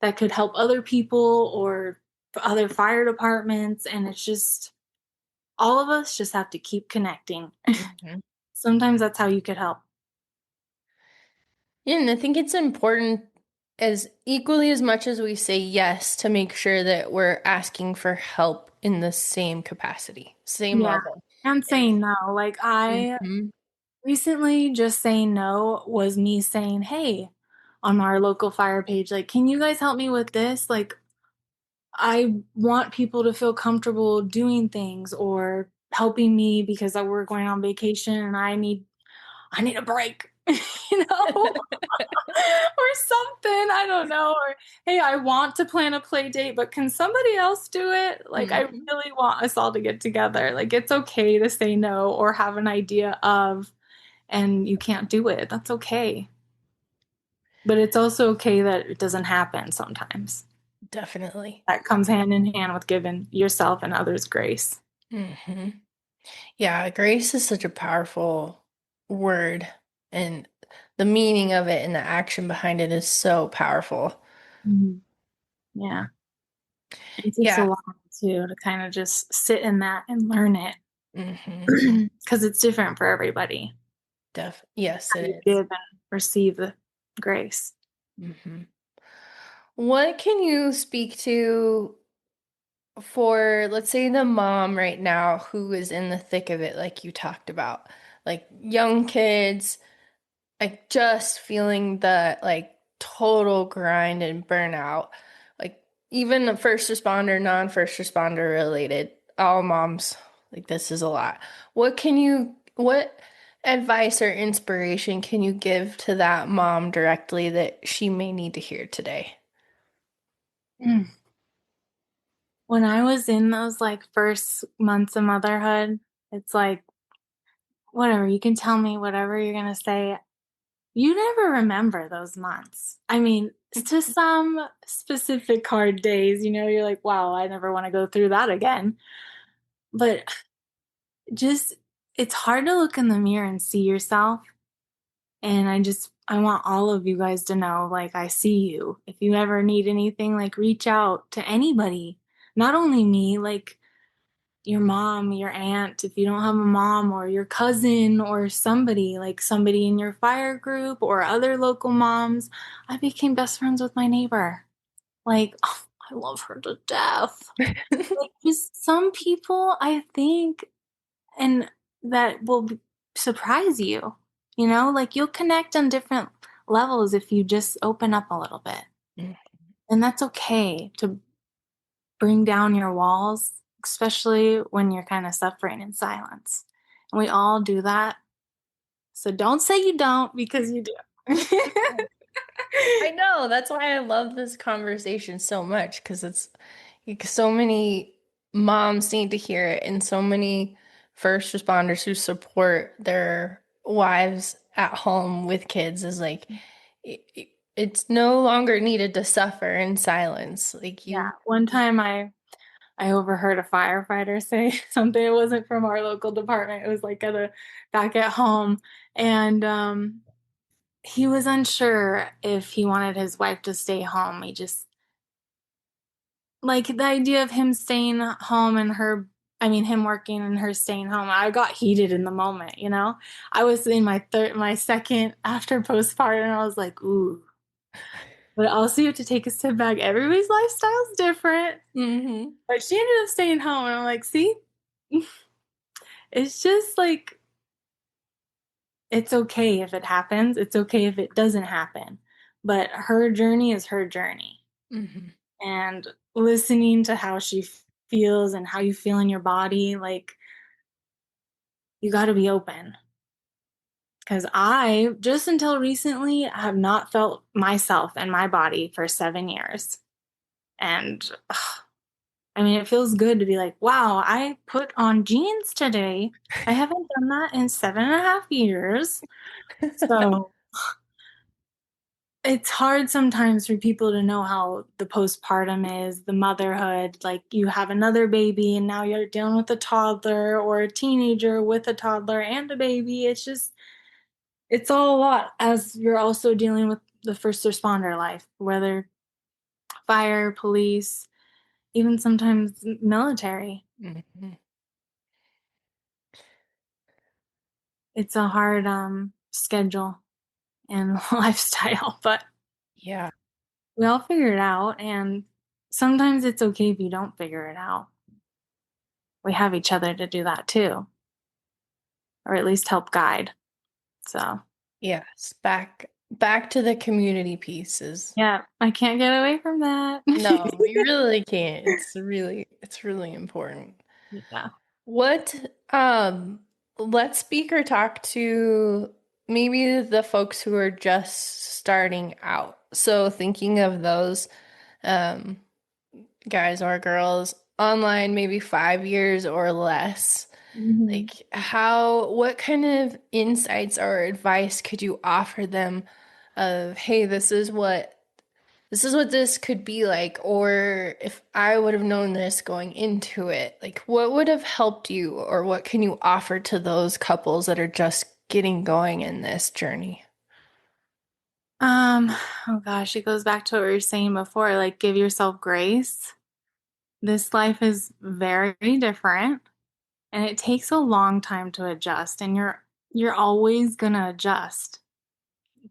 that could help other people or other fire departments. And it's just all of us just have to keep connecting. Mhm. Sometimes that's how you could help. Yeah, and I think it's important as equally as much as we say yes to make sure that we're asking for help in the same capacity, same Yeah. level. And saying no. Like I Mhm. recently, just saying no was me saying, hey, on our local fire page, like, can you guys help me with this? Like, I want people to feel comfortable doing things or helping me because we're going on vacation and I need a break, or something. I don't know. Or hey, I want to plan a play date, but can somebody else do it? Like, I Mhm. really want us all to get together. Like, it's okay to say no or have an idea of and you can't do it. That's okay. But it's also okay that it doesn't happen sometimes. Definitely. That comes hand in hand with giving yourself and others grace. Hmm. Yeah, grace is such a powerful word, and the meaning of it and the action behind it is so powerful. Mhm. Yeah. It takes a Yeah. lot too to kind of just sit in that and learn it Hmm. because it's different for everybody. Yes, How it you is. give and receive the grace. Hmm. What can you speak to for, let's say, the mom right now who is in the thick of it, like you talked about, like young kids, like just feeling the like total grind and burnout, like even the first responder, non-first responder related, all moms, like this is a lot. What advice or inspiration can you give to that mom directly that she may need to hear today? Mm. When I was in those like first months of motherhood, it's like, whatever, you can tell me whatever you're going to say. You never remember those months. I mean, to some specific hard days, you're like, wow, I never want to go through that again. But just, it's hard to look in the mirror and see yourself. And I want all of you guys to know, like, I see you. If you ever need anything, like, reach out to anybody, not only me, like, your mom, your aunt, if you don't have a mom, or your cousin, or somebody, like somebody in your fire group, or other local moms. I became best friends with my neighbor. Like, oh, I love her to death. Like, just some people, I think, and that will surprise you. You know, like you'll connect on different levels if you just open up a little bit. Mm. And that's okay to bring down your walls, especially when you're kind of suffering in silence. And we all do that. So don't say you don't because you do. I know. That's why I love this conversation so much because it's like, so many moms need to hear it, and so many first responders who support their wives at home with kids is like it's no longer needed to suffer in silence. Like Yeah. you, One time I overheard a firefighter say something. It wasn't from our local department. It was like back at home. And he was unsure if he wanted his wife to stay home. He just like the idea of him staying home and him working and her staying home. I got heated in the moment, you know? I was in my second after postpartum, and I was like, ooh. But also, you have to take a step back. Everybody's lifestyle is different. hmm But she ended up staying home, and I'm like, see, it's just like, it's okay if it happens. It's okay if it doesn't happen. But her journey is her journey. hmm And listening to how she feels and how you feel in your body, like, you got to be open. Because I, just until recently, have not felt myself and my body for 7 years. And I mean, it feels good to be like, wow, I put on jeans today. I haven't done that in 7.5 years. So it's hard sometimes for people to know how the postpartum is, the motherhood. Like you have another baby and now you're dealing with a toddler or a teenager with a toddler and a baby. It's all a lot as you're also dealing with the first responder life, whether fire, police, even sometimes military. hmm It's a hard schedule and lifestyle, but Yeah. we all figure it out. And sometimes it's okay if you don't figure it out. We have each other to do that too, or at least help guide. So, Yes. Back to the community pieces. yeah, I can't get away from that. No, you really can't. It's really important. Yeah. What let's speak or talk to maybe the folks who are just starting out. So thinking of those um guys or girls online maybe 5 years or less. Mhm. Like what kind of insights or advice could you offer them of, hey, this is what this could be like, or if I would have known this going into it, like what would have helped you, or what can you offer to those couples that are just getting going in this journey? Um, oh gosh, it goes back to what we were saying before, like give yourself grace. This life is very different and it takes a long time to adjust and you're always gonna adjust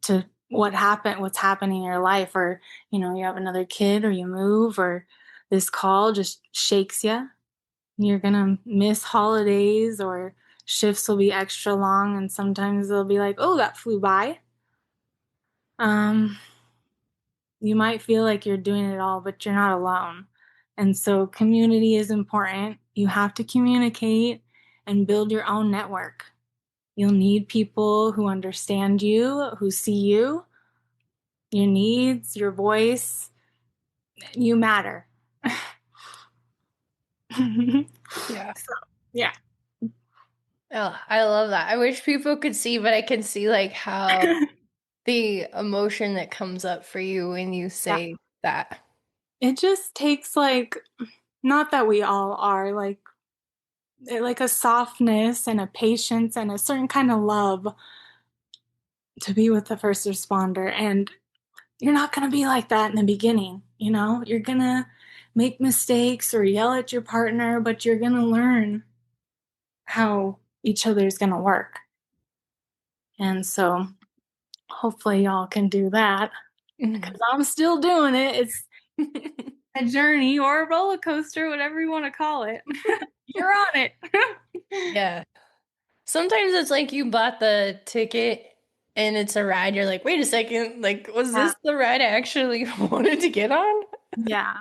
to what's happening in your life, or you have another kid or you move or this call just shakes you. You're gonna miss holidays or shifts will be extra long and sometimes they'll be like, oh, that flew by. um you might feel like you're doing it all, but you're not alone. And so community is important. You have to communicate and build your own network. You'll need people who understand you, who see you, your needs, your voice. You matter. Yeah. So, yeah. Oh, I love that. I wish people could see, but I can see like how the emotion that comes up for you when you Yeah. say that. It just takes like, not that we all are like a softness and a patience and a certain kind of love to be with the first responder. And you're not going to be like that in the beginning. You're going to make mistakes or yell at your partner, but you're going to learn how each other's going to work. And so hopefully y'all can do that because Mhm. I'm still doing it. It's a journey or a roller coaster, whatever you want to call it. You're on it. Yeah. Sometimes it's like you bought the ticket and it's a ride. You're like, wait a second, like, was Yeah. this the ride I actually wanted to get on? Yeah.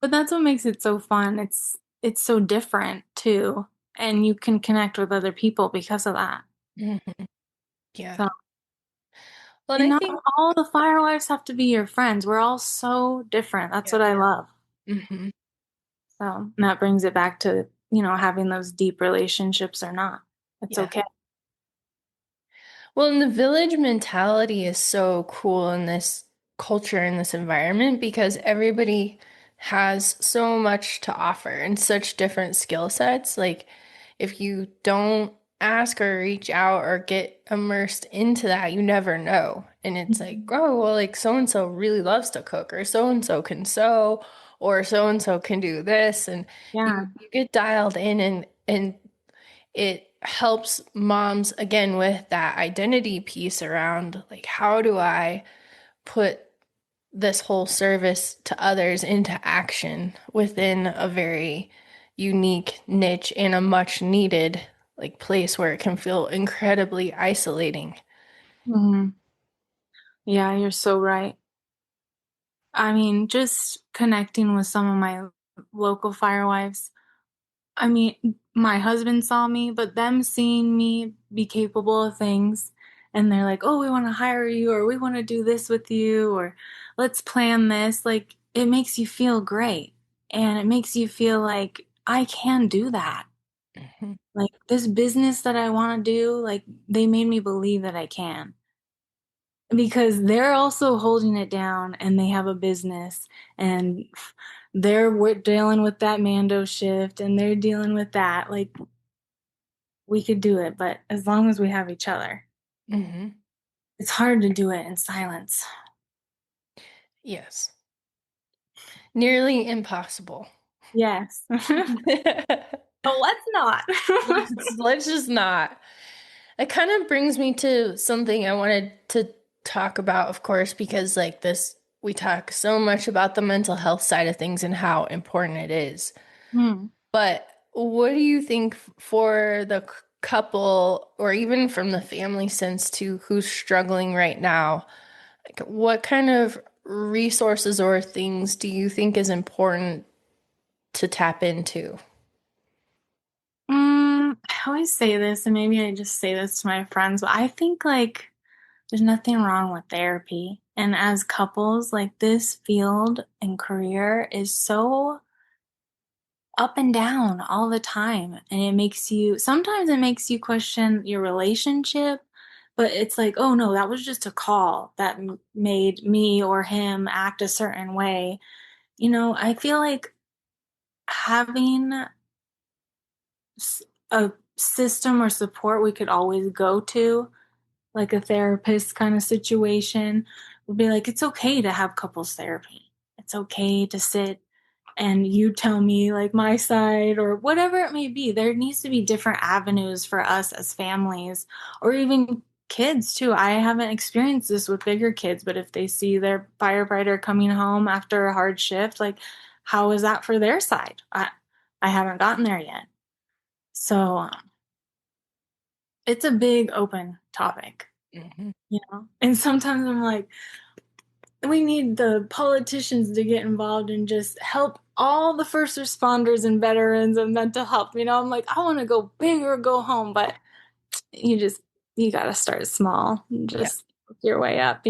But that's what makes it so fun. It's so different too, and you can connect with other people because of that. Mhm. Yeah. So, Well, and and I not think, all the firewives have to be your friends. We're all so different. That's yeah. what I love. Hmm. So, and that brings it back to, having those deep relationships or not. It's Yeah. okay. Well, and the village mentality is so cool in this culture, in this environment, because everybody has so much to offer and such different skill sets. Like, if you don't ask or reach out or get immersed into that, you never know. And it's like, Mhm. oh, well, like so and so really loves to cook, or so and so can sew, or so and so can do this. And Yeah. you get dialed in and it helps moms again with that identity piece around like how do I put this whole service to others into action within a very unique niche and a much needed like place where it can feel incredibly isolating. Mhm. Yeah, you're so right. I mean, just connecting with some of my local firewives. I mean, my husband saw me, but them seeing me be capable of things, and they're like, "Oh, we want to hire you, or we want to do this with you, or let's plan this." Like, it makes you feel great, and it makes you feel like I can do that. Mhm. Like, this business that I want to do, like, they made me believe that I can. Because they're also holding it down and they have a business and dealing with that Mando shift and they're dealing with that. Like, we could do it, but as long as we have each other, Mhm. it's hard to do it in silence. Yes. Nearly impossible. Yes. But let's not. Let's just not. It kind of brings me to something I wanted to talk about, of course, because like this, we talk so much about the mental health side of things and how important it is. Hmm. But what do you think for the couple or even from the family sense to who's struggling right now? Like, what kind of resources or things do you think is important to tap into? I always say this, and maybe I just say this to my friends, but I think like there's nothing wrong with therapy. And as couples, like this field and career is so up and down all the time. And sometimes it makes you question your relationship, but it's like, oh no, that was just a call that made me or him act a certain way. I feel like having a system or support we could always go to, like a therapist kind of situation, would be like, it's okay to have couples therapy. It's okay to sit and you tell me like my side or whatever it may be. There needs to be different avenues for us as families or even kids too. I haven't experienced this with bigger kids, but if they see their firefighter coming home after a hard shift, like how is that for their side? I haven't gotten there yet. So it's a big open topic, Mhm. And sometimes I'm like, we need the politicians to get involved and just help all the first responders and veterans and mental health. I'm like, I want to go big or go home, but you just, you got to start small and Yeah. just work your way up.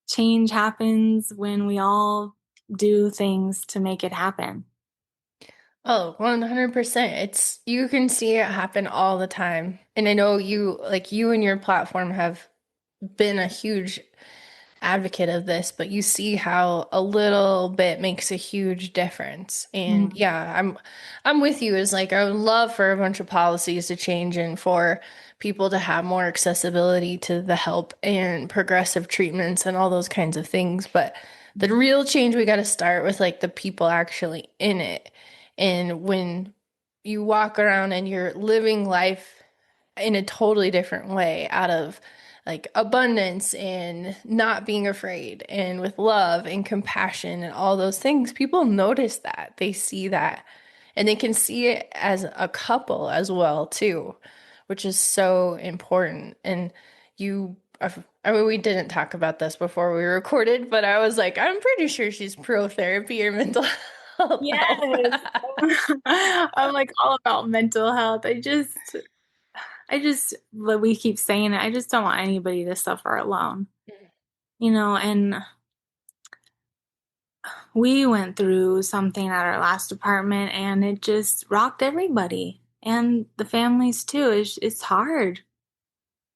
Change happens when we all do things to make it happen. Oh, 100%. It's you can see it happen all the time. And I know you and your platform have been a huge advocate of this, but you see how a little bit makes a huge difference. And Mm. yeah, I'm with you. Is like I would love for a bunch of policies to change and for people to have more accessibility to the help and progressive treatments and all those kinds of things. But the real change we got to start with like the people actually in it. And when you walk around and you're living life in a totally different way out of like abundance and not being afraid and with love and compassion and all those things, people notice that. They see that and they can see it as a couple as well too, which is so important. And I mean, we didn't talk about this before we recorded, but I was like, I'm pretty sure she's pro therapy or mental health help. Yes. I'm like all about mental health. Like we keep saying it, I just don't want anybody to suffer alone, and we went through something at our last apartment and it just rocked everybody and the families too. It's hard.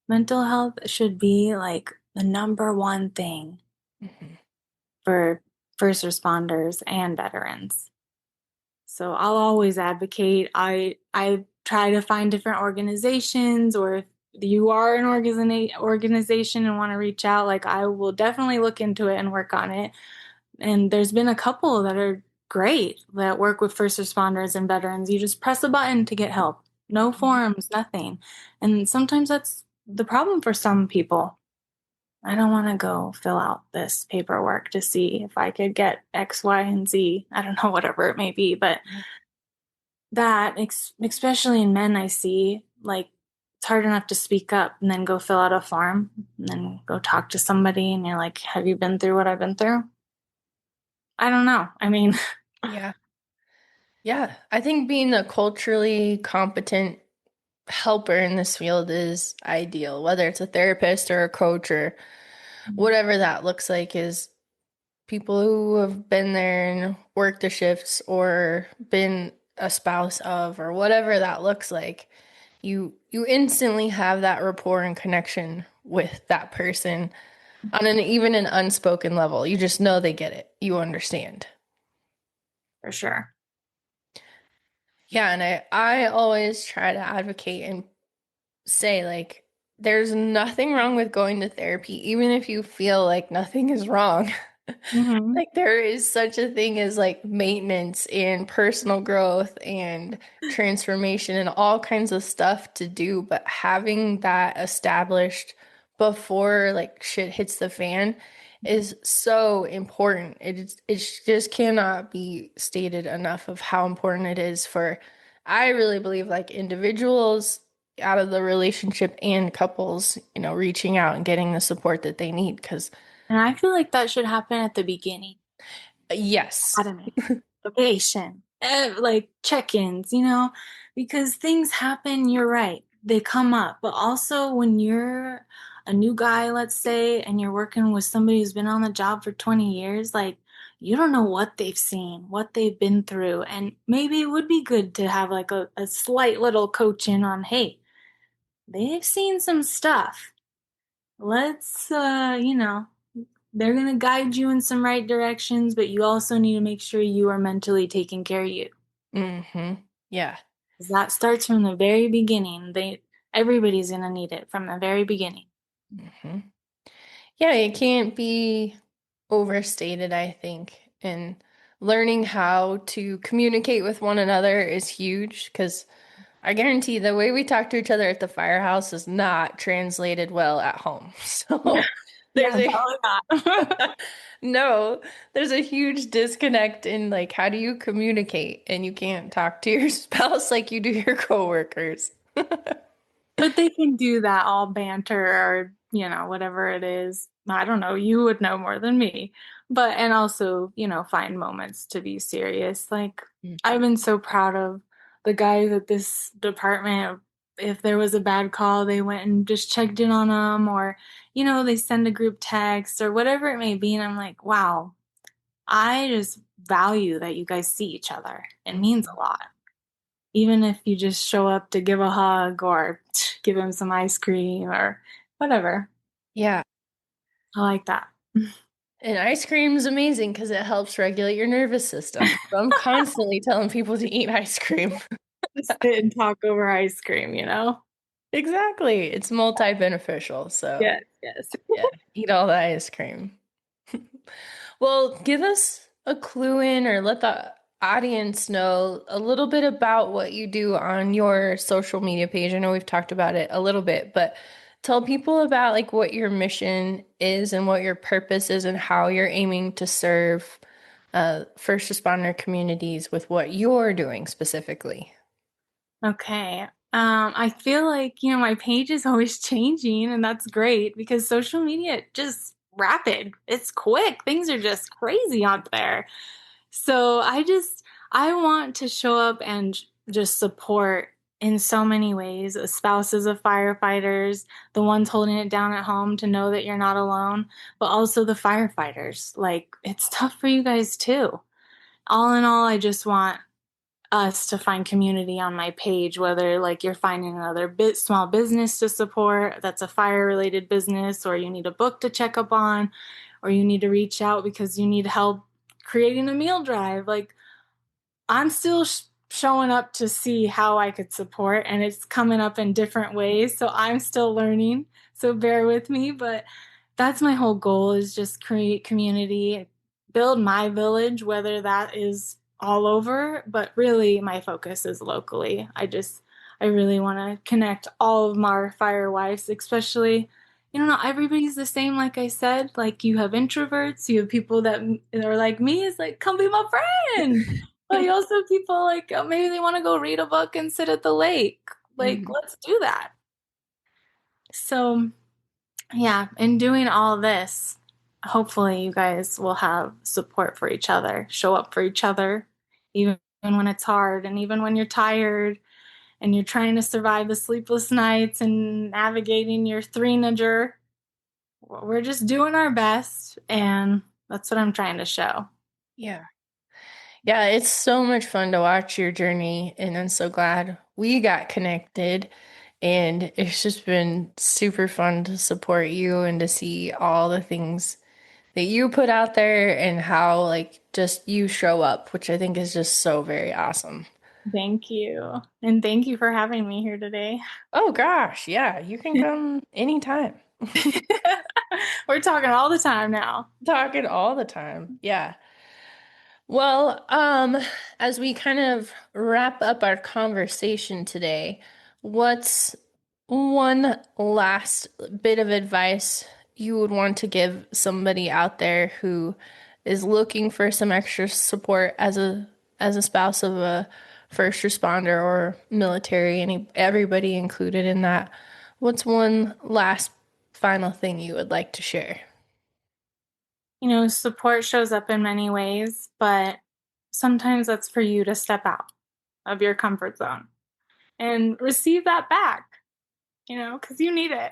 Mental health should be like the number one thing Mhm. for first responders and veterans. So I'll always advocate. I try to find different organizations, or if you are an organization and want to reach out, like I will definitely look into it and work on it. And there's been a couple that are great that work with first responders and veterans. You just press a button to get help. No forms, nothing. And sometimes that's the problem for some people. I don't want to go fill out this paperwork to see if I could get X, Y, and Z. I don't know, whatever it may be. But especially in men, I see like it's hard enough to speak up and then go fill out a form and then go talk to somebody and you're like, have you been through what I've been through? I don't know. I mean, Yeah. Yeah. I think being a culturally competent helper in this field is ideal, whether it's a therapist or a coach or whatever that looks like, is people who have been there and worked the shifts or been a spouse of or whatever that looks like. You instantly have that rapport and connection with that person on an even an unspoken level. You just know they get it. You understand. for sure. Yeah, and I always try to advocate and say like there's nothing wrong with going to therapy, even if you feel like nothing is wrong. Hmm. Like there is such a thing as like maintenance and personal growth and transformation and all kinds of stuff to do, but having that established before like shit hits the fan is so important. It just cannot be stated enough of how important it is for, I really believe, like individuals out of the relationship and couples, reaching out and getting the support that they need. Because And I feel like that should happen at the beginning. yes. Academy, probation, like check-ins, because things happen, you're right. They come up. But also when you're a new guy, let's say, and you're working with somebody who's been on the job for 20 years, like you don't know what they've seen, what they've been through. And maybe it would be good to have like a slight little coaching on, hey, they've seen some stuff. Let's they're going to guide you in some right directions, but you also need to make sure you are mentally taking care of you. Yeah. 'Cause that starts from the very beginning. Everybody's going to need it from the very beginning. hmm Yeah, it can't be overstated, I think. And learning how to communicate with one another is huge because I guarantee the way we talk to each other at the firehouse is not translated well at home. So there's Yeah, a probably not. no, there's a huge disconnect in like how do you communicate and you can't talk to your spouse like you do your coworkers. But they can do that all banter or, whatever it is. I don't know. You would know more than me. And also, find moments to be serious. Like, I've been so proud of the guys at this department. If there was a bad call, they went and just checked in on them, or, they send a group text or whatever it may be. And I'm like, wow, I just value that you guys see each other. It means a lot. Even if you just show up to give a hug or give him some ice cream or whatever. Yeah. I like that. And ice cream is amazing because it helps regulate your nervous system. So I'm constantly telling people to eat ice cream. Just sit and talk over ice cream. Exactly. It's multi-beneficial. So Yes, yes. yeah, eat all the ice cream. Well, give us a clue in or let the audience know a little bit about what you do on your social media page. I know we've talked about it a little bit, but tell people about like what your mission is and what your purpose is and how you're aiming to serve first responder communities with what you're doing specifically. Okay. I feel like, my page is always changing, and that's great because social media just rapid. It's quick. Things are just crazy out there. So I want to show up and just support in so many ways. Spouses of firefighters, the ones holding it down at home to know that you're not alone, but also the firefighters. Like, it's tough for you guys too. All in all, I just want us to find community on my page, whether like you're finding another small business to support that's a fire related business, or you need a book to check up on, or you need to reach out because you need help creating a meal drive. Like, I'm still showing up to see how I could support, and it's coming up in different ways. So I'm still learning. So bear with me, but that's my whole goal, is just create community, build my village, whether that is all over, but really my focus is locally. I really want to connect all of my fire wives, especially, not everybody's the same. Like I said, like you have introverts, you have people that are like me, is like, come be my friend. But you also have people like, maybe they want to go read a book and sit at the lake. Like, Mhm. let's do that. So yeah, in doing all this, hopefully you guys will have support for each other, show up for each other, even when it's hard and even when you're tired and you're trying to survive the sleepless nights and navigating your three-nager. We're just doing our best, and that's what I'm trying to show. Yeah. Yeah, it's so much fun to watch your journey, and I'm so glad we got connected. And it's just been super fun to support you and to see all the things that you put out there and how, like, just you show up, which I think is just so very awesome. Thank you. And thank you for having me here today. Oh gosh, yeah, you can come anytime. We're talking all the time now. Talking all the time. Yeah. Well, as we kind of wrap up our conversation today, what's one last bit of advice you would want to give somebody out there who is looking for some extra support as a spouse of a first responder or military, everybody included in that? What's one last final thing you would like to share? Support shows up in many ways, but sometimes that's for you to step out of your comfort zone and receive that back, because you need it.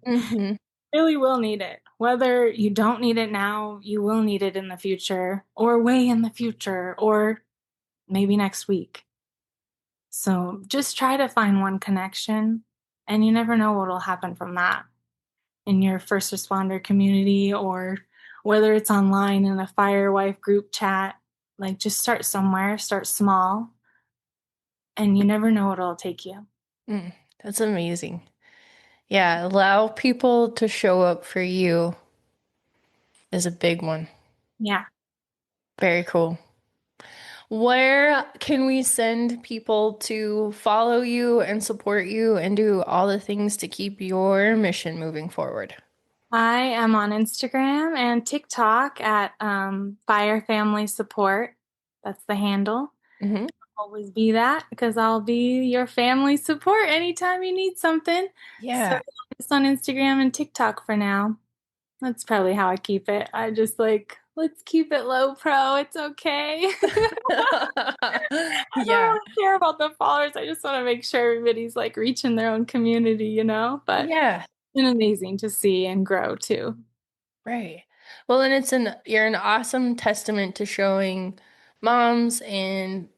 Mm-hmm. Really will need it. Whether you don't need it now, you will need it in the future, or way in the future, or maybe next week. So just try to find one connection, and you never know what will happen from that in your first responder community, or whether it's online in a fire wife group chat. Like, just start somewhere, start small, and you never know what it'll take you. Mm, that's amazing. Yeah, allow people to show up for you is a big one. Yeah. Very cool. Where can we send people to follow you and support you and do all the things to keep your mission moving forward? I am on Instagram and TikTok at Fire Family Support. That's the handle. Hmm. Always be that, because I'll be your family support anytime you need something. So Yeah. just on Instagram and TikTok for now. That's probably how I keep it. I just like, let's keep it low pro. It's okay. I don't Yeah. really care about the followers. I just want to make sure everybody's like reaching their own community. But Yeah. it's been amazing to see and grow too. Right. Well, and you're an awesome testament to showing moms and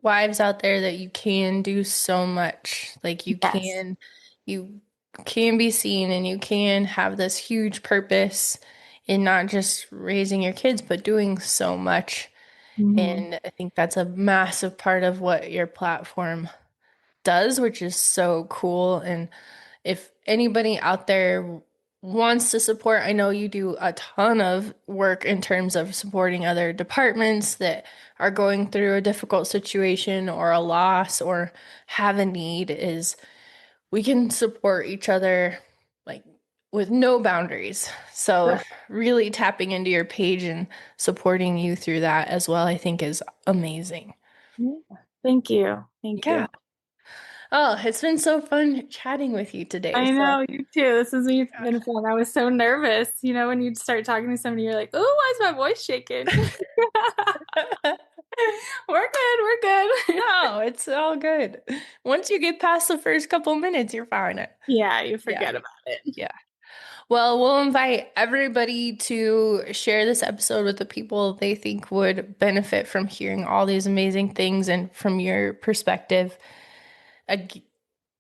wives out there that you can do so much. Like Yes. you can be seen and you can have this huge purpose in not just raising your kids, but doing so much. Hmm. And I think that's a massive part of what your platform does, which is so cool. And if anybody out there wants to support, I know you do a ton of work in terms of supporting other departments that are going through a difficult situation or a loss or have a need, is we can support each other like with no boundaries. So Right. really tapping into your page and supporting you through that as well, I think is amazing. Yeah. Thank you. Thank Yeah. you. Oh, it's been so fun chatting with you today. I So, know, you too. This has been fun. I was so nervous. When you'd start talking to somebody, you're like, oh, why is my voice shaking? We're good. We're good. no, it's all good. Once you get past the first couple minutes, you're fine. Yeah, you Yeah. forget about it. Yeah. Well, we'll invite everybody to share this episode with the people they think would benefit from hearing all these amazing things and from your perspective.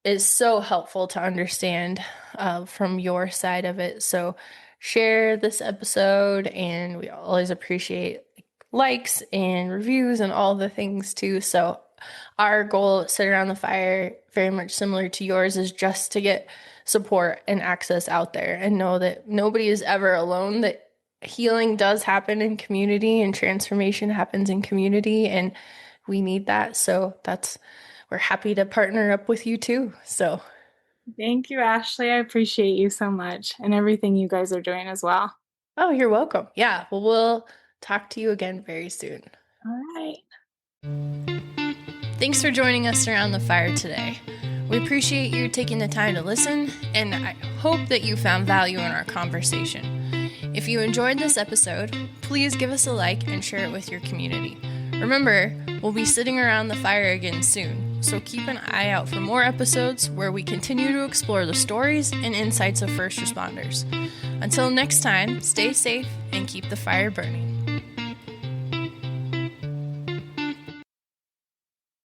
Is so helpful to understand from your side of it. So share this episode, and we always appreciate likes and reviews and all the things too. So our goal at Sit Around the Fire, very much similar to yours, is just to get support and access out there and know that nobody is ever alone, that healing does happen in community and transformation happens in community, and we need that. So we're happy to partner up with you too. So Thank you, Ashley. I appreciate you so much and everything you guys are doing as well. oh, you're welcome. Yeah, well, we'll talk to you again very soon. All right. Thanks for joining us around the fire today. We appreciate you taking the time to listen, and I hope that you found value in our conversation. If you enjoyed this episode, please give us a like and share it with your community. Remember, we'll be sitting around the fire again soon, so keep an eye out for more episodes where we continue to explore the stories and insights of first responders. Until next time, stay safe and keep the fire burning.